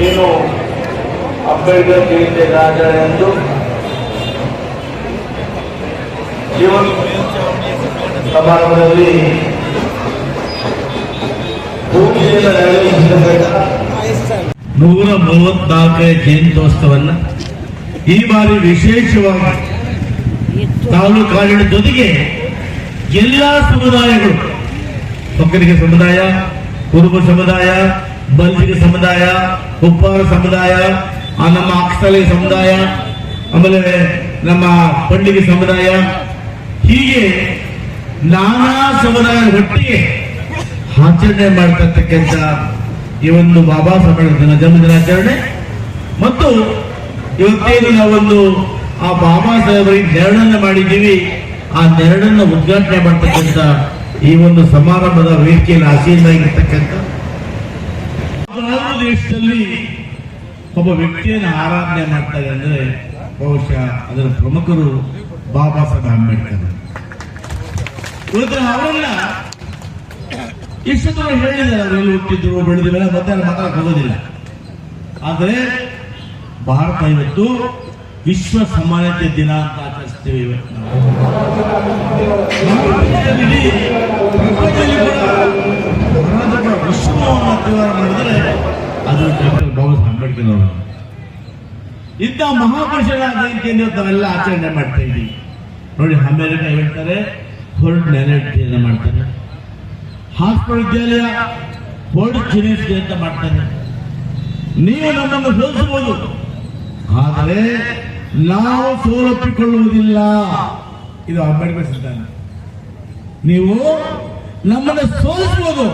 ಏನು ಅಂಬೇಡ್ಕರ್ ಜಯಂತಿ ಆಚರಣೆ ಎಂದು ಜೀವನ ಸಮಾರಂಭದಲ್ಲಿ ಭೂಮಿಯನ್ನು ನೆರವೇರಿಸಿದ 134ನೇ ಜಯಂತ್ಯೋತ್ಸವವನ್ನು ಈ ಬಾರಿ ವಿಶೇಷವಾಗಿ ತಾಲೂಕು ಆಡಳಿತ ಜೊತೆಗೆ ಎಲ್ಲ ಸಮುದಾಯಗಳು, ಒಕ್ಕಲಿಗ ಸಮುದಾಯ, ಕುರುಬ ಸಮುದಾಯ, ಬಲ್ಜಿಗ ಸಮುದಾಯ, ಉಪ್ಪಾರ ಸಮುದಾಯ, ನಮ್ಮ ಅಕ್ಸಲೆ ಸಮುದಾಯ, ಆಮೇಲೆ ನಮ್ಮ ಪಂಡಿಗೆ ಸಮುದಾಯ, ಹೀಗೆ ನಾನಾ ಸಮುದಾಯ ಒಟ್ಟಿಗೆ ಆಚರಣೆ ಮಾಡ್ತಕ್ಕಂಥ ಈ ಒಂದು ಬಾಬಾ ಸಾಹೇಬರ ಜನ್ಮದಿನಾಚರಣೆ ಮತ್ತು ಇವತ್ತೇನು ನಾವೊಂದು ಆ ಬಾಬಾ ಸಾಹೇಬರಿಗೆ ನೆರಳನ್ನು ಮಾಡಿದ್ದೀವಿ, ಆ ನೆರಳನ್ನು ಉದ್ಘಾಟನೆ ಮಾಡ್ತಕ್ಕಂಥ ಈ ಒಂದು ಸಮಾರಂಭದ ವೇದಿಕೆಯಲ್ಲಿ ಆಸೀನರಾಗಿರ್ತಕ್ಕಂಥ ದೇಶದಲ್ಲಿ ಒಬ್ಬ ವ್ಯಕ್ತಿಯನ್ನು ಆರಾಧನೆ ಮಾಡ್ತಾರೆ ಅಂದ್ರೆ ಬಹುಶಃ ಅದರ ಪ್ರಮುಖರು ಬಾಬಾ ಸಾಹೇಬ್ ಅಂಬೇಡ್ಕರ್. ಇವತ್ತು ಅವರನ್ನ ಇಷ್ಟು ದೂರ ಹೇಳಿದ್ದಾರೆ, ಅವರೆಲ್ಲಿ ಹುಟ್ಟಿದ್ರು ಬೆಳೆದಿಲ್ಲ ಮತ್ತೆ ಮಾತಾಡಕ್ಕೆ ಹೋಗೋದಿಲ್ಲ. ಆದರೆ ಭಾರತ ಇವತ್ತು ವಿಶ್ವ ಸಮಾನತೆ ದಿನ ಅಂತ ಆಚರಿಸ್ತೇವೆ. ಇವತ್ತು ವಿಶ್ವವನ್ನು ತೀವ್ರ ಮಾಡಿದರೆ ಅದು ಡಾಕ್ಟರ್ ಬಾಬಾ ಸಾಹೇಬ್ ಅಂಬೇಡ್ಕರ್ ಅವರು. ಇಂಥ ಮಹಾಪುರುಷರ ಜಯಂತಿಯನ್ನು ನಾವೆಲ್ಲ ಆಚರಣೆ ಮಾಡ್ತಾ ಇದ್ದೀವಿ. ನೋಡಿ, ಅಮೆರಿಕ ಹೇಳ್ತಾರೆ ವರ್ಲ್ಡ್ ಮ್ಯಾನೇಜ್ ಡೇ ಅಂತ ಮಾಡ್ತಾರೆ, ಹಾಸ್ಪಿಟಲ್ ವಿದ್ಯಾಲಯ ವರ್ಲ್ಡ್ ಚಿರೀಸ್ ಡೇ ಅಂತ ಮಾಡ್ತಾರೆ. ನೀವು ನಮ್ಮನ್ನು ಸೋಲಿಸಬಹುದು, ಆದರೆ ನಾವು ಸೋಲೊಪ್ಪಿಕೊಳ್ಳುವುದಿಲ್ಲ. ಇದು ಅಂಬೇಡ್ಕರ್ ಸಿದ್ಧಾಂತ. ನೀವು ನಮ್ಮನ್ನು ಸೋಲಿಸಬಹುದು,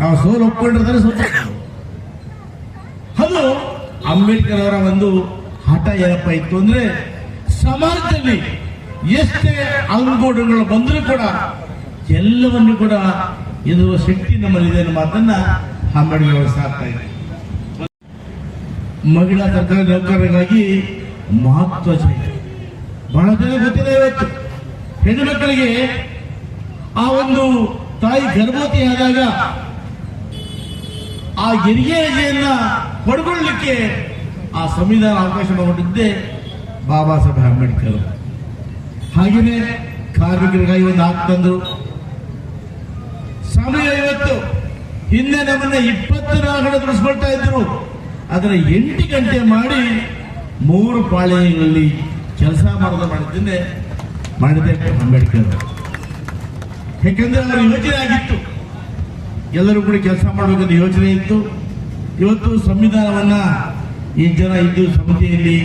ನಾವು ಸೋಲು ಒಪ್ಪಿಕೊಂಡಿರ್ತಾರೆ ಸೋತ. ಅದು ಅಂಬೇಡ್ಕರ್ ಅವರ ಒಂದು ಹಠ ಏನಪ್ಪ ಇತ್ತು ಅಂದ್ರೆ, ಸಮಾಜದಲ್ಲಿ ಎಷ್ಟೇ ಅಂಗೋಡುಗಳು ಬಂದರೂ ಕೂಡ ಎಲ್ಲವನ್ನೂ ಕೂಡ ಎದುರುವ ಶಕ್ತಿ ನಮ್ಮಲ್ಲಿದೆ ಅನ್ನೋ ಮಾತನ್ನ ಅಂಬೇಡ್ಕರ್ ಅವರು ಸಾಕ್ತಾ ಇದೆ. ಮಹಿಳಾ ಸರ್ಕಾರಿ ನೌಕರರಿಗಾಗಿ ಮಹತ್ವ ಬಹಳ ಜನ ಗೊತ್ತಿದೆ. ಇವತ್ತು ಹೆಣ್ಣು ಮಕ್ಕಳಿಗೆ ಆ ಒಂದು ತಾಯಿ ಗರ್ಭವತಿಯಾದಾಗ ಆ ಹೆರಿಗೆ ರಜೆಯನ್ನ ಪಡ್ಕೊಳ್ಳಲಿಕ್ಕೆ ಆ ಸಂವಿಧಾನ ಅವಕಾಶ ಮಾಡಿದ್ದೆ ಬಾಬಾ ಸಾಹೇಬ್ ಅಂಬೇಡ್ಕರ್. ಹಾಗೆಯೇ ಕಾರ್ಮಿಕರಿಗಾಗಿ ಒಂದು ಆಕ್ಟ್ ತಂದ್ರು. ಸಮಯ ಇವತ್ತು ಹಿಂದೆ ನಮ್ಮನ್ನ 24 ಗಂಟೆ ದುಡಿಸ್ಕೊಳ್ತಾ ಇದ್ರು, ಅದರ 8 ಗಂಟೆ ಮಾಡಿ 3 ಪಾಳಿಗಳಲ್ಲಿ ಕೆಲಸ ಮಾಡಿದ್ದೆ ಅಂಬೇಡ್ಕರ್. ಯಾಕಂದ್ರೆ ಅವರ ಯೋಚನೆ ಆಗಿತ್ತು, ಎಲ್ಲರೂ ಕೂಡ ಕೆಲಸ ಮಾಡಬೇಕಂತ ಯೋಚನೆ ಇತ್ತು. ಇವತ್ತು ಸಂವಿಧಾನವನ್ನ 8 ಜನ ಇದ್ದು ಸಮಿತಿಯಲ್ಲಿ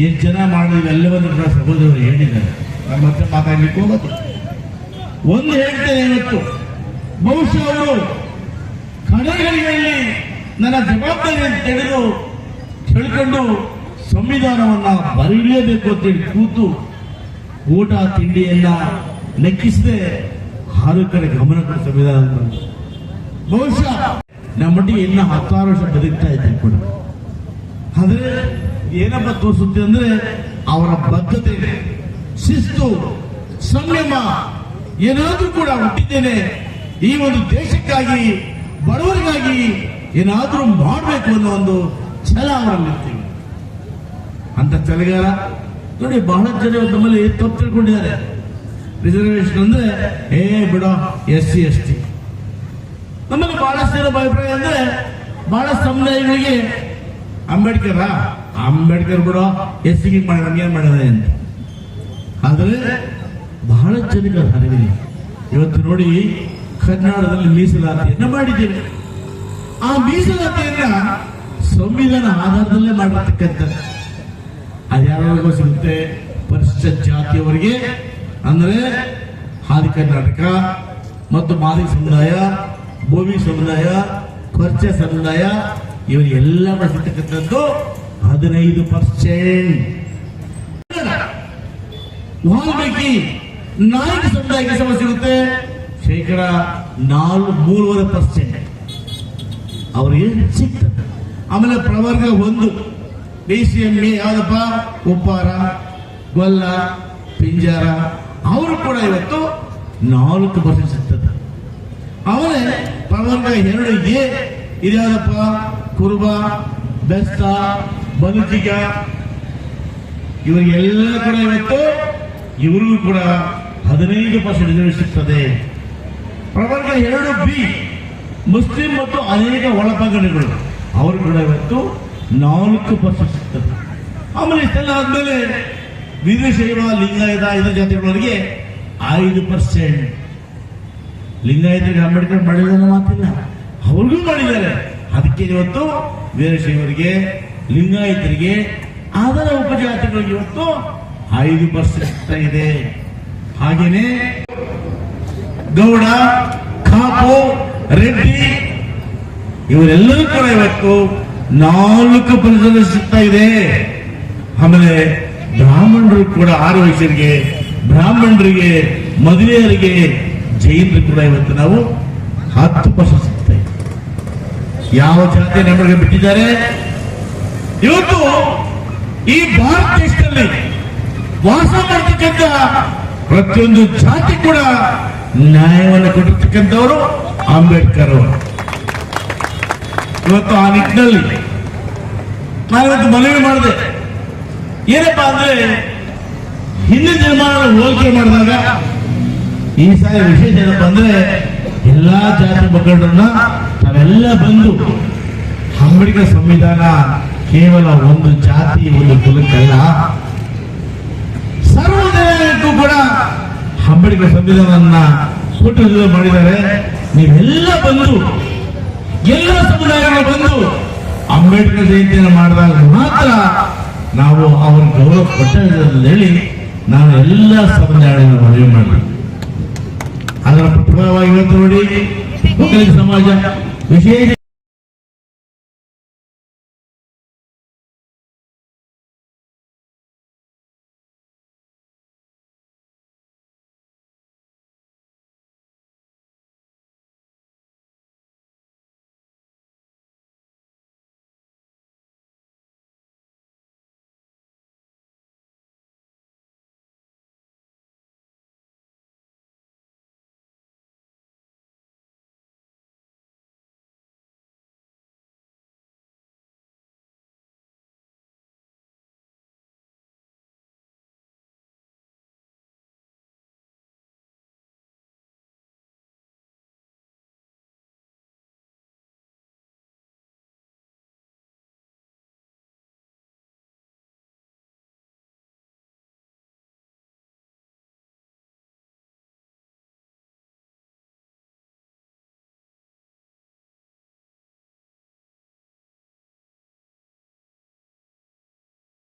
8 ಜನ ಮಾಡಿದ ಎಲ್ಲವನ್ನು ಕೂಡ ಸಹೋದರರು ಹೇಳಿದ್ದಾರೆ. ನಾನು ಮತ್ತೆ ಮಾತಾಡ್ಲಿಕ್ಕೆ ಹೋಗೋದು ಒಂದು ಹೇಳ್ತೇನೆ. ಇವತ್ತು ಬಹುಶಃ ಅವರು ಕಡೆಗಳಿಗೆಯಲ್ಲಿ ನನ್ನ ಜವಾಬ್ದಾರಿಯನ್ನು ತಿಳ್ಕೊಂಡು ಸಂವಿಧಾನವನ್ನ ಬರೀಲೇಬೇಕು ಅಂತೇಳಿ ಕೂತು ಊಟ ತಿಂಡಿಯನ್ನ ಲೆಕ್ಕಿಸದೆ 6 ಕಡೆ ಗಮನ ಕೊಟ್ಟು ಸಂವಿಧಾನ ಬಹುಶಃ ನಮ್ಮೊಟ್ಟಿಗೆ ಇನ್ನ 16 ವರ್ಷ ಬದುಕ್ತಾ ಇದ್ದೀವಿ ಕೂಡ. ಆದ್ರೆ ಏನಪ್ಪ ತೋರಿಸುತ್ತೆ ಅಂದ್ರೆ ಅವರ ಬದ್ಧತೆ, ಶಿಸ್ತು, ಸಂಯಮ ಏನಾದ್ರೂ ಕೂಡ ಹುಟ್ಟಿದ್ದೇನೆ ಈ ಒಂದು ದೇಶಕ್ಕಾಗಿ, ಬಡವರಿಗಾಗಿ ಏನಾದ್ರೂ ಮಾಡಬೇಕು ಅನ್ನೋ ಒಂದು ಛಲ ಅವರಲ್ಲಿರ್ತೀವಿ. ಅಂತ ಛಲಗಾರ ನೋಡಿ, ಬಹಳಷ್ಟು ಜನ ನಮ್ಮಲ್ಲಿ ತಪ್ಪು ತಿಳ್ಕೊಂಡಿದ್ದಾರೆ. ರಿಸರ್ವೇಶನ್ ಅಂದ್ರೆ ಬಿಡೋ SC ST. ನಮ್ಮಲ್ಲಿ ಬಹಳಷ್ಟು ಜನ ಅಭಿಪ್ರಾಯ ಅಂದ್ರೆ ಬಹಳಷ್ಟು ಸಮುದಾಯಗಳಿಗೆ ಅಂಬೇಡ್ಕರ್ ಬಿಡೋ SC ಮಾಡಿ ನಮ್ಗೇನ್ ಮಾಡಿದೆ ಅಂತ. ಆದರೆ ಬಹಳ ಜನಕ್ಕೆ ಅರಿವಿಲ್ಲ. ಇವತ್ತು ನೋಡಿ, ಕರ್ನಾಟಕದಲ್ಲಿ ಮೀಸಲಾತಿಯನ್ನ ಮಾಡಿದ್ದೇವೆ. ಆ ಮೀಸಲಾತಿಯನ್ನ ಸಂವಿಧಾನ ಆಧಾರದಲ್ಲೇ ಮಾಡಿರ್ತಕ್ಕಂಥ ಅದ್ಯಾರಿಗೂ ಸಿಗುತ್ತೆ. ಪರಿಶಿಷ್ಟ ಜಾತಿಯವರಿಗೆ ಅಂದ್ರೆ ಆದಿ ಕರ್ನಾಟಕ ಮತ್ತು ಮಾದಿ ಸಮುದಾಯ, ಭೂಮಿ ಸಮುದಾಯ, ಕೊರ್ಚ ಸಮುದಾಯ ಇವರಿಗೆಲ್ಲ ಬಳಸಿರ್ತಕ್ಕಂಥದ್ದು 15%. ವಾಲ್ಮೀಕಿ ನಾಯಕ ಸಮುದಾಯಕ್ಕೆ ಸಮಸ್ಯೆ ಸಿಗುತ್ತೆ ಶೇಕಡ 3.5% ಅವರಿಗೆ ಸಿಗ್ತದೆ. ಆಮೇಲೆ ಪ್ರವರ್ಗ 1 BCME ಯಾವ್ದಪ್ಪ, ಉಪ್ಪಾರ, ಗೊಲ್ಲ, ಪಿಂಜಾರ ಅವರು ಕೂಡ ಇವತ್ತು 4% ಸಿಗ್ತದೆ. ಅವರೇ ಪ್ರವರ್ಗ 2A ಇದ್ಯಾವ್ದಪ್ಪ, ಕುರುಬ, ಬೆಸ್ತ, ಬಲುಚಿಗ ಇವರಿಗೆಲ್ಲ ಕೂಡ ಇವತ್ತು ಇವರಿಗೂ ಕೂಡ 15% ರಿಸರ್ವೇಶನ್ ಸಿಗ್ತದೆ. ಪ್ರವರ್ಗ 2B ಮುಸ್ಲಿಂ ಮತ್ತು ಅನೇಕ ಒಳಪಂಗಡಗಳು ಅವರು ಕೂಡ ಇವತ್ತು 4% ಸಿಗ್ತದೆ. ಆಮೇಲೆ ಇಷ್ಟೆಲ್ಲ ಆದ್ಮೇಲೆ ವೀರಶೈವ, ಲಿಂಗಾಯತ ಇತರ ಜಾತಿಗಳವರಿಗೆ 5%. ಲಿಂಗಾಯತರಿಗೆ ಅಂಬೇಡ್ಕರ್ ಮಾಡಿದ ಮಾತಿಲ್ಲ, ಅವ್ರಿಗೂ ಮಾಡಿದ್ದಾರೆ. ಅದಕ್ಕೆ ಇವತ್ತು ವೀರಶೈವರಿಗೆ, ಲಿಂಗಾಯತರಿಗೆ, ಅದರ ಉಪಜಾತಿಗಳಿಗೆ ಇವತ್ತು 5% ಇದೆ. ಹಾಗೇನೆ ಗೌಡ, ಕಾಪು, ರೆಡ್ಡಿ ಇವರೆಲ್ಲರೂ ಕೂಡ ಇವತ್ತು 4% ಸಿಗ್ತಾ ಇದೆ. ಆಮೇಲೆ ಬ್ರಾಹ್ಮಣರು ಕೂಡ 6 ವಯಸ್ಸರಿಗೆ, ಬ್ರಾಹ್ಮಣರಿಗೆ, ಮದುವೆಯರಿಗೆ, ಜೈನರು ಕೂಡ ಇವತ್ತು ನಾವು 10% ಸಿಗ್ತಾ ಇದೆ. ಯಾವ ಜಾತಿ ನಮಗೆ ಬಿಟ್ಟಿದ್ದಾರೆ? ಇವತ್ತು ಈ ಭಾರತ ದೇಶದಲ್ಲಿ ವಾಸ ಮಾಡತಕ್ಕಂಥ ಪ್ರತಿಯೊಂದು ಜಾತಿ ಕೂಡ ನ್ಯಾಯವನ್ನು ಕೊಟ್ಟಿರ್ತಕ್ಕಂಥವರು ಅಂಬೇಡ್ಕರ್ ಅವರು. ಇವತ್ತು ಆ ನಿಟ್ಟಿನಲ್ಲಿ ನಾನಿವತ್ತು ಮನವಿ ಮಾಡಿದೆ. ಏನಪ್ಪಾ ಅಂದ್ರೆ ಹಿಂದಿನ ದಿನಮಾನಗಳ ಹೋಲಿಕೆ ಮಾಡಿದಾಗ ಈ ಸಾರಿ ವಿಶೇಷ ಏನಪ್ಪಾ ಅಂದ್ರೆ ಎಲ್ಲಾ ಜಾತಿ ಮಕ್ಕಳನ್ನ ತಾವೆಲ್ಲ ಬಂದು ಅಂಬೇಡ್ಕರ್ ಸಂವಿಧಾನ ಕೇವಲ ಒಂದು ಜಾತಿ, ಒಂದು ಕುಲಕ್ಕಲ್ಲ, ಸರ್ವ ಜನರಿಗೂ ಕೂಡ ಅಂಬೇಡ್ಕರ್ ಸಂವಿಧಾನ ಕೊಟ್ಟು ಮಾಡಿದ್ದಾರೆ. ನೀವೆಲ್ಲ ಬಂದು, ಎಲ್ಲ ಸಮುದಾಯಗಳು ಬಂದು ಅಂಬೇಡ್ಕರ್ ಜಯಂತಿಯನ್ನು ಮಾಡಿದಾಗ ಮಾತ್ರ ನಾವು ಅವರ ಗೌರವ ಕೊಟ್ಟ ಹೇಳಿ ನಾನು ಎಲ್ಲ ಸಮುದಾಯಗಳನ್ನು ಮನವಿ ಮಾಡಿ, ಅದರ ಪ್ರಭಾವವಾಗಿ ಇವತ್ತು ನೋಡಿ ಒಕ್ಕಲಿಗ ಸಮಾಜ ವಿಶೇಷ